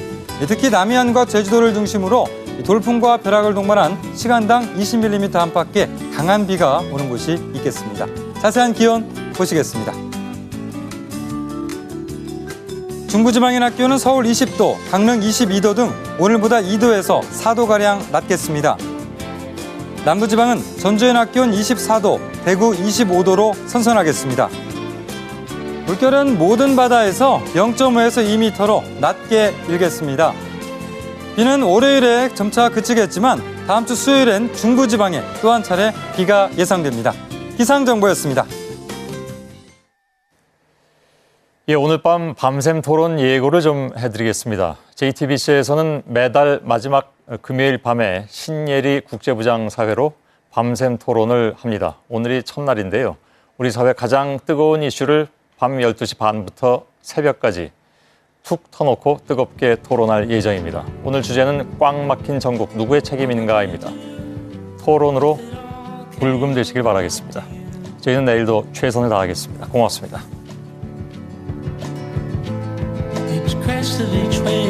특히 남해안과 제주도를 중심으로 돌풍과 벼락을 동반한 시간당 20mm 안팎의 강한 비가 오는 곳이 있겠습니다. 자세한 기온 보시겠습니다. 중부지방의 낮 기온은 서울 20도, 강릉 22도 등 오늘보다 2도에서 4도가량 낮겠습니다. 남부지방은 전주의 낮 기온 24도, 대구 25도로 선선하겠습니다. 물결은 모든 바다에서 0.5에서 2m로 낮게 일겠습니다. 비는 월요일에 점차 그치겠지만 다음 주 수요일엔 중부지방에 또 한 차례 비가 예상됩니다. 기상정보였습니다. 예, 오늘 밤 밤샘 토론 예고를 좀 해드리겠습니다. JTBC에서는 매달 마지막 금요일 밤에 신예리 국제부장 사회로 밤샘 토론을 합니다. 오늘이 첫날인데요. 우리 사회 가장 뜨거운 이슈를 밤 12시 반부터 새벽까지 툭 터놓고 뜨겁게 토론할 예정입니다. 오늘 주제는 꽉 막힌 전국 누구의 책임인가입니다. 토론으로 불금되시길 바라겠습니다. 저희는 내일도 최선을 다하겠습니다. 고맙습니다. Each crest of each wave